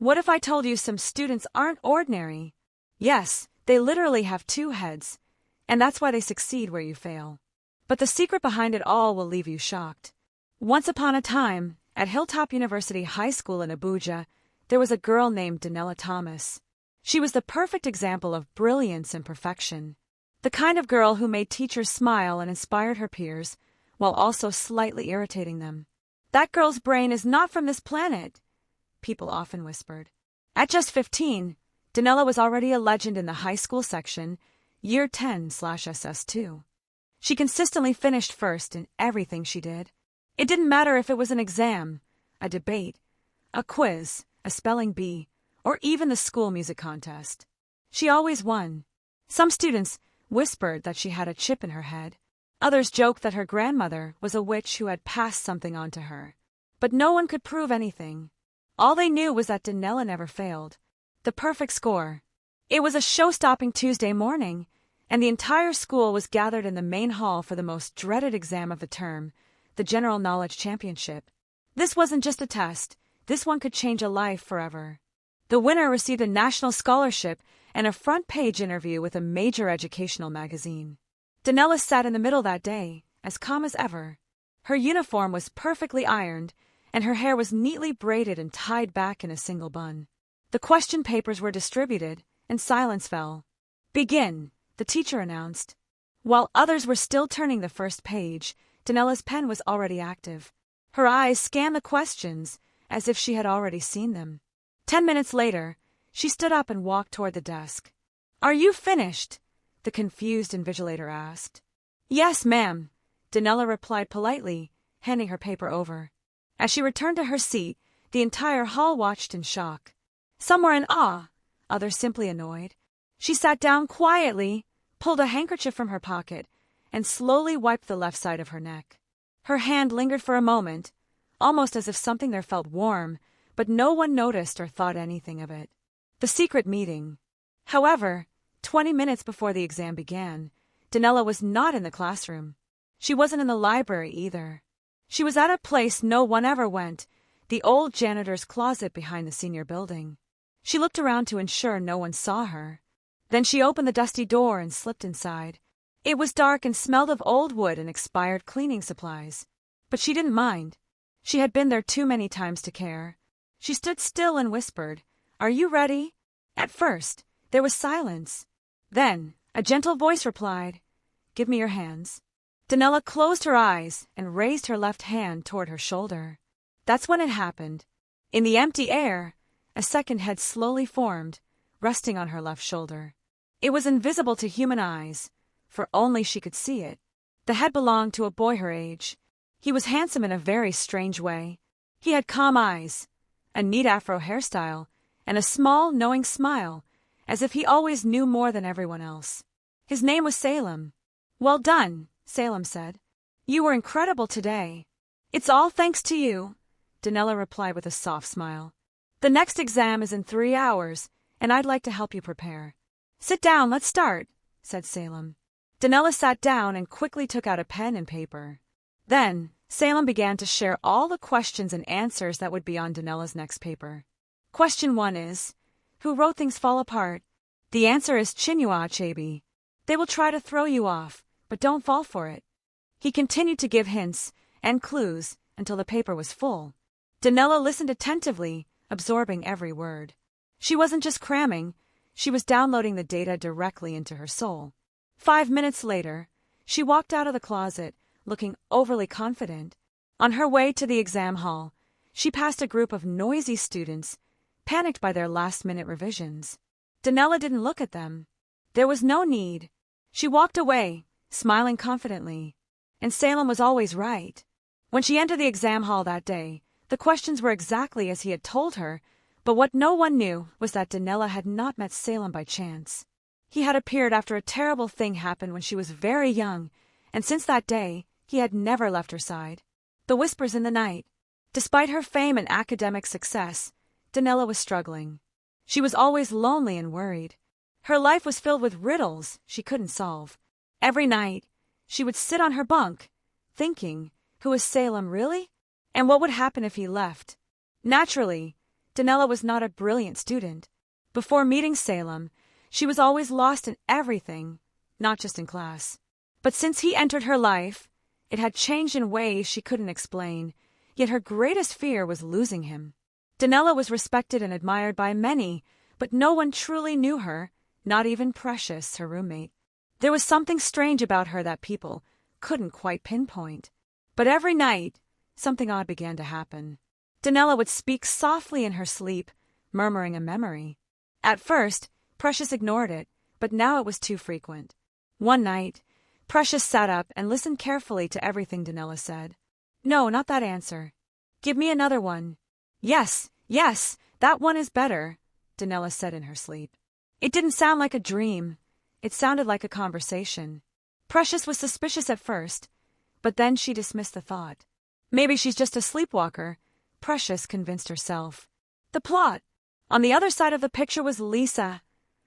What if I told you some students aren't ordinary? Yes, they literally have two heads, and that's why they succeed where you fail. But the secret behind it all will leave you shocked. Once upon a time, at Hilltop University High School in Abuja, there was a girl named Danella Thomas. She was the perfect example of brilliance and perfection. The kind of girl who made teachers smile and inspired her peers, while also slightly irritating them. That girl's brain is not from this planet, people often whispered. At just 15, Danella was already a legend in the high school section, Year 10/SS2. She consistently finished first in everything she did. It didn't matter if it was an exam, a debate, a quiz, a spelling bee, or even the school music contest. She always won. Some students whispered that she had a chip in her head. Others joked that her grandmother was a witch who had passed something on to her. But no one could prove anything. All they knew was that Danella never failed. The perfect score. It was a show-stopping Tuesday morning, and the entire school was gathered in the main hall for the most dreaded exam of the term, the General Knowledge Championship. This wasn't just a test. This one could change a life forever. The winner received a national scholarship and a front-page interview with a major educational magazine. Danella sat in the middle that day, as calm as ever. Her uniform was perfectly ironed, and her hair was neatly braided and tied back in a single bun. The question papers were distributed, and silence fell. "Begin," the teacher announced. While others were still turning the first page, Danella's pen was already active. Her eyes scanned the questions, as if she had already seen them. 10 minutes later, she stood up and walked toward the desk. "Are you finished?" the confused invigilator asked. "Yes, ma'am," Danella replied politely, handing her paper over. As she returned to her seat, the entire hall watched in shock. Some were in awe, others simply annoyed. She sat down quietly, pulled a handkerchief from her pocket, and slowly wiped the left side of her neck. Her hand lingered for a moment, almost as if something there felt warm, but no one noticed or thought anything of it. The secret meeting. However, 20 minutes before the exam began, Danella was not in the classroom. She wasn't in the library either. She was at a place no one ever went, the old janitor's closet behind the senior building. She looked around to ensure no one saw her. Then she opened the dusty door and slipped inside. It was dark and smelled of old wood and expired cleaning supplies. But she didn't mind. She had been there too many times to care. She stood still and whispered, "Are you ready?" At first, there was silence. Then, a gentle voice replied, "Give me your hands." Danella closed her eyes and raised her left hand toward her shoulder. That's when it happened. In the empty air, a second head slowly formed, resting on her left shoulder. It was invisible to human eyes, for only she could see it. The head belonged to a boy her age. He was handsome in a very strange way. He had calm eyes, a neat afro hairstyle, and a small, knowing smile, as if he always knew more than everyone else. His name was Salem. "Well done," Salem said. "You were incredible today." "It's all thanks to you," Danella replied with a soft smile. "The next exam is in 3 hours, and I'd like to help you prepare." "Sit down, let's start," said Salem. Danella sat down and quickly took out a pen and paper. Then, Salem began to share all the questions and answers that would be on Danella's next paper. Question 1 is, who wrote Things Fall Apart? The answer is Chinua Achebe. They will try to throw you off, but don't fall for it. He continued to give hints and clues until the paper was full. Danella listened attentively, absorbing every word. She wasn't just cramming, she was downloading the data directly into her soul. 5 minutes later, she walked out of the closet, looking overly confident. On her way to the exam hall, she passed a group of noisy students, panicked by their last-minute revisions. Danella didn't look at them. There was no need. She walked away, smiling confidently. And Salem was always right. When she entered the exam hall that day, the questions were exactly as he had told her, but what no one knew was that Danella had not met Salem by chance. He had appeared after a terrible thing happened when she was very young, and since that day, he had never left her side. The whispers in the night. Despite her fame and academic success, Danella was struggling. She was always lonely and worried. Her life was filled with riddles she couldn't solve. Every night, she would sit on her bunk, thinking, who was Salem really? And what would happen if he left? Naturally, Donella was not a brilliant student. Before meeting Salem, she was always lost in everything, not just in class. But since he entered her life, it had changed in ways she couldn't explain, yet her greatest fear was losing him. Donella was respected and admired by many, but no one truly knew her, not even Precious, her roommate. There was something strange about her that people couldn't quite pinpoint. But every night, something odd began to happen. Donella would speak softly in her sleep, murmuring a memory. At first, Precious ignored it, but now it was too frequent. One night, Precious sat up and listened carefully to everything Donella said. "No, not that answer. Give me another one." Yes, that one is better," Donella said in her sleep. It didn't sound like a dream. It sounded like a conversation. Precious was suspicious at first, but then she dismissed the thought. Maybe she's just a sleepwalker, Precious convinced herself. The plot. On the other side of the picture was Lisa,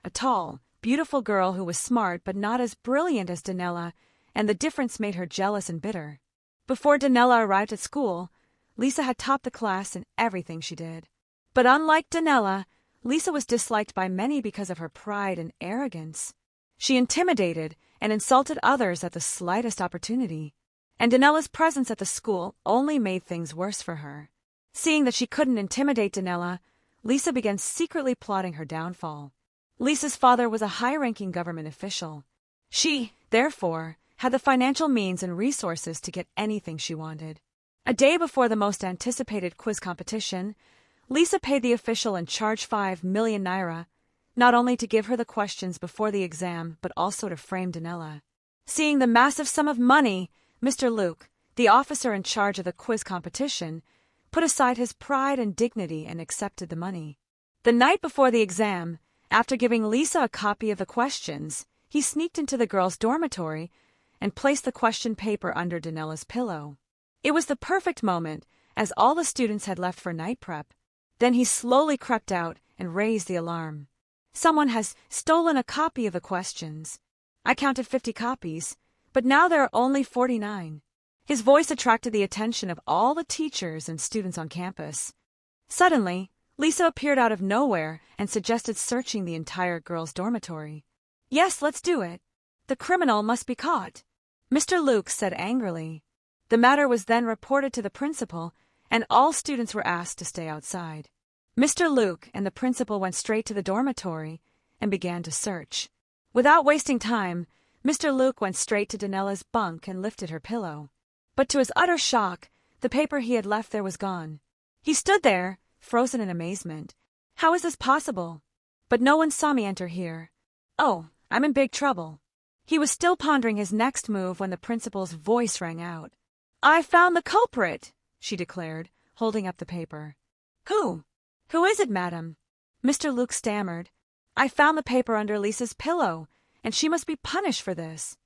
a tall, beautiful girl who was smart but not as brilliant as Donella, and the difference made her jealous and bitter. Before Donella arrived at school, Lisa had topped the class in everything she did. But unlike Donella, Lisa was disliked by many because of her pride and arrogance. She intimidated and insulted others at the slightest opportunity, and Donella's presence at the school only made things worse for her. Seeing that she couldn't intimidate Donella, Lisa began secretly plotting her downfall. Lisa's father was a high-ranking government official. She, therefore, had the financial means and resources to get anything she wanted. A day before the most anticipated quiz competition, Lisa paid the official in charge 5 million naira, not only to give her the questions before the exam, but also to frame Donella. Seeing the massive sum of money, Mr. Luke, the officer in charge of the quiz competition, put aside his pride and dignity and accepted the money. The night before the exam, after giving Lisa a copy of the questions, he sneaked into the girls' dormitory and placed the question paper under Donella's pillow. It was the perfect moment, as all the students had left for night prep. Then he slowly crept out and raised the alarm. "Someone has stolen a copy of the questions. I counted 50 copies, but now there are only 49. His voice attracted the attention of all the teachers and students on campus. Suddenly, Lisa appeared out of nowhere and suggested searching the entire girls' dormitory. "Yes, let's do it. The criminal must be caught," Mr. Luke said angrily. The matter was then reported to the principal, and all students were asked to stay outside. Mr. Luke and the principal went straight to the dormitory and began to search. Without wasting time, Mr. Luke went straight to Donella's bunk and lifted her pillow. But to his utter shock, the paper he had left there was gone. He stood there, frozen in amazement. "How is this possible? But no one saw me enter here. Oh, I'm in big trouble." He was still pondering his next move when the principal's voice rang out. "I found the culprit," she declared, holding up the paper. Who is it, madam?" Mr. Luke stammered. "I found the paper under Lisa's pillow, and she must be punished for this."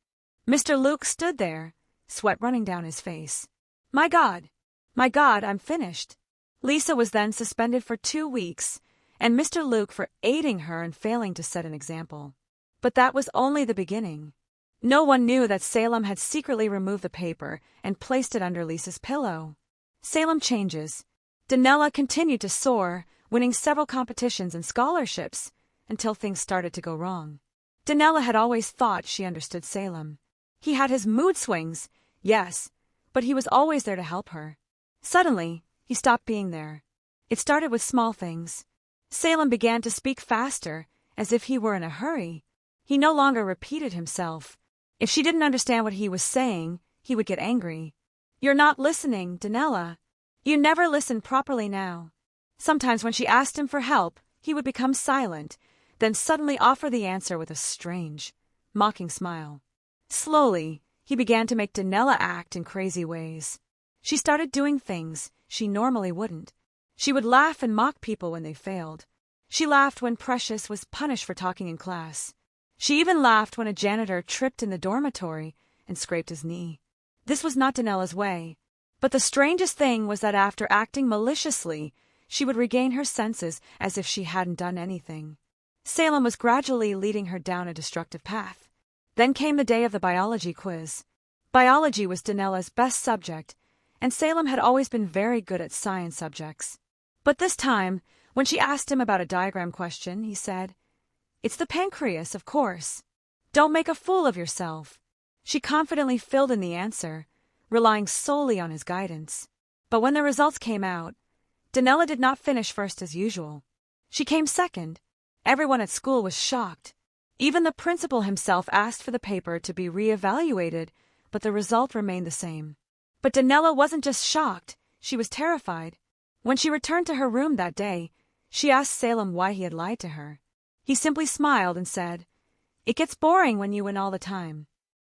Mr. Luke stood there, sweat running down his face. My God, I'm finished." Lisa was then suspended for 2 weeks, and Mr. Luke for aiding her and failing to set an example. But that was only the beginning. No one knew that Salem had secretly removed the paper and placed it under Lisa's pillow. Salem changes. Donella continued to soar, winning several competitions and scholarships, until things started to go wrong. Donella had always thought she understood Salem. He had his mood swings, yes, but he was always there to help her. Suddenly, he stopped being there. It started with small things. Salem began to speak faster, as if he were in a hurry. He no longer repeated himself. If she didn't understand what he was saying, he would get angry. "You're not listening, Donella. You never listen properly now." Sometimes when she asked him for help, he would become silent, then suddenly offer the answer with a strange, mocking smile. Slowly, he began to make Donella act in crazy ways. She started doing things she normally wouldn't. She would laugh and mock people when they failed. She laughed when Precious was punished for talking in class. She even laughed when a janitor tripped in the dormitory and scraped his knee. This was not Donella's way. But the strangest thing was that after acting maliciously, she would regain her senses as if she hadn't done anything. Salem was gradually leading her down a destructive path. Then came the day of the biology quiz. Biology was Donella's best subject, and Salem had always been very good at science subjects. But this time, When she asked him about a diagram question, he said, "It's the pancreas, of course. Don't make a fool of yourself." She confidently filled in the answer, relying solely on his guidance. But when the results came out, Donella did not finish first as usual. She came second. Everyone at school was shocked. Even the principal himself asked for the paper to be re-evaluated, but the result remained the same. But Donella wasn't just shocked, she was terrified. When she returned to her room that day, she asked Salem why he had lied to her. He simply smiled and said, "It gets boring when you win all the time."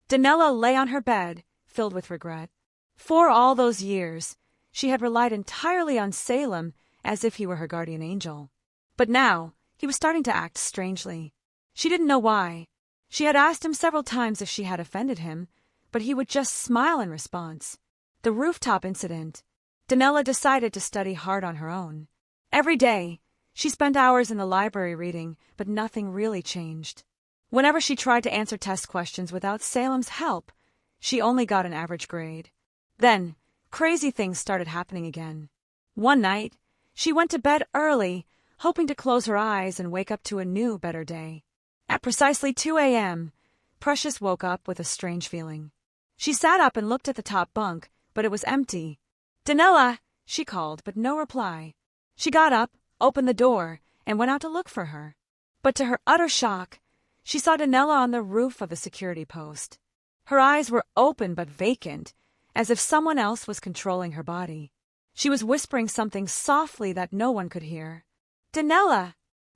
Donella lay on her bed, filled with regret. For all those years, she had relied entirely on Salem as if he were her guardian angel. But now, he was starting to act strangely. She didn't know why. She had asked him several times if she had offended him, but he would just smile in response. The rooftop incident. Donella decided to study hard on her own. Every day, she spent hours in the library reading, but nothing really changed. Whenever she tried to answer test questions without Salem's help, she only got an average grade. Then, crazy things started happening again. One night, she went to bed early, hoping to close her eyes and wake up to a new, better day. At precisely 2 a.m., Precious woke up with a strange feeling. She sat up and looked at the top bunk, but it was empty. "Donella!" she called, but no reply. She got up, opened the door, and went out to look for her. But to her utter shock, she saw Donella on the roof of the security post. Her eyes were open but vacant, as if someone else was controlling her body. She was whispering something softly that no one could hear. "Donella!"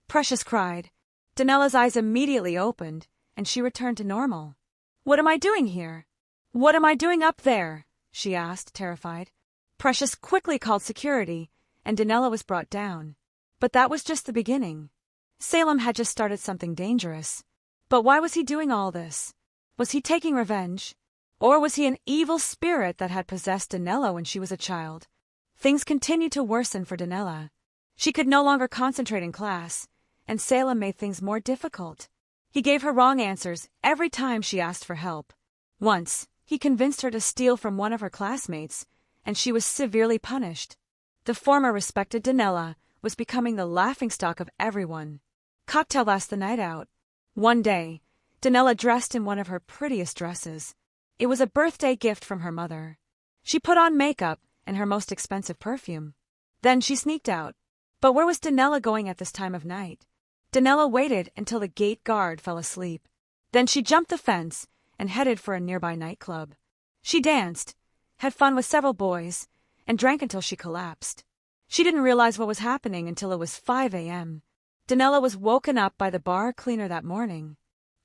Precious cried. Donella's eyes immediately opened, and she returned to normal. "What am I doing here? What am I doing up there?" she asked, terrified. Precious quickly called security, and Donella was brought down. But that was just the beginning. Salem had just started something dangerous. But why was he doing all this? Was he taking revenge? Or was he an evil spirit that had possessed Donella when she was a child? Things continued to worsen for Donella. She could no longer concentrate in class, and Salem made things more difficult. He gave her wrong answers every time she asked for help. Once, he convinced her to steal from one of her classmates, and she was severely punished. The former respected Donella was becoming the laughingstock of everyone. Cocktail lasts the night out. One day, Donella dressed in one of her prettiest dresses. It was a birthday gift from her mother. She put on makeup and her most expensive perfume. Then she sneaked out. But where was Donella going at this time of night? Donella waited until the gate guard fell asleep. Then she jumped the fence and headed for a nearby nightclub. She danced, had fun with several boys, and drank until she collapsed. She didn't realize what was happening until it was 5 a.m. Donella was woken up by the bar cleaner that morning.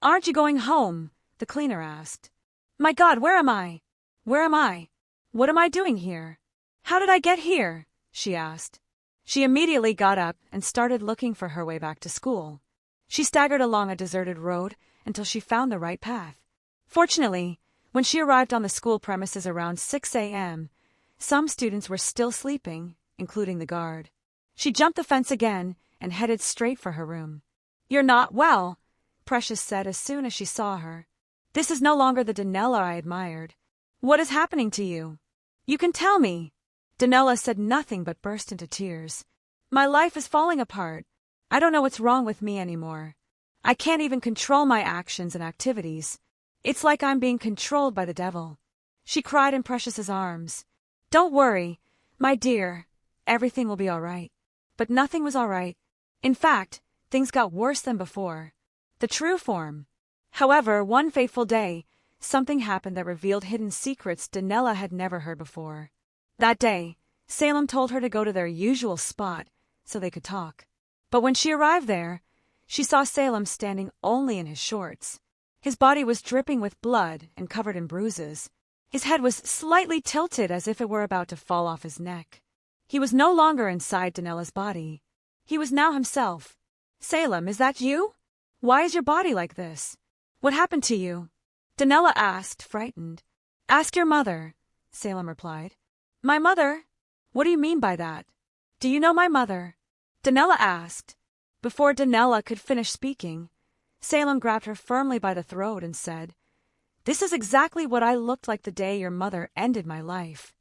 "Aren't you going home?" the cleaner asked. "My God, where am I? Where am I? What am I doing here? How did I get here?" she asked. She immediately got up and started looking for her way back to school. She staggered along a deserted road until she found the right path. Fortunately, when she arrived on the school premises around 6 a.m., some students were still sleeping, including the guard. She jumped the fence again and headed straight for her room. "You're not well," Precious said as soon as she saw her. "This is no longer the Donella I admired. What is happening to you? You can tell me." Donella said nothing but burst into tears. "My life is falling apart. I don't know what's wrong with me anymore. I can't even control my actions and activities. It's like I'm being controlled by the devil." She cried in Precious's arms. "Don't worry, my dear. Everything will be all right." But nothing was all right. In fact, things got worse than before. The true form. However, one fateful day, something happened that revealed hidden secrets Donella had never heard before. That day, Salem told her to go to their usual spot so they could talk. But when she arrived there, she saw Salem standing only in his shorts. His body was dripping with blood and covered in bruises. His head was slightly tilted as if it were about to fall off his neck. He was no longer inside Donella's body. He was now himself. "Salem, is that you? Why is your body like this? What happened to you?" Donella asked, frightened. "Ask your mother," Salem replied. "My mother? What do you mean by that? Do you know my mother?" Donella asked. Before Donella could finish speaking, Salem grabbed her firmly by the throat and said, "This is exactly what I looked like the day your mother ended my life.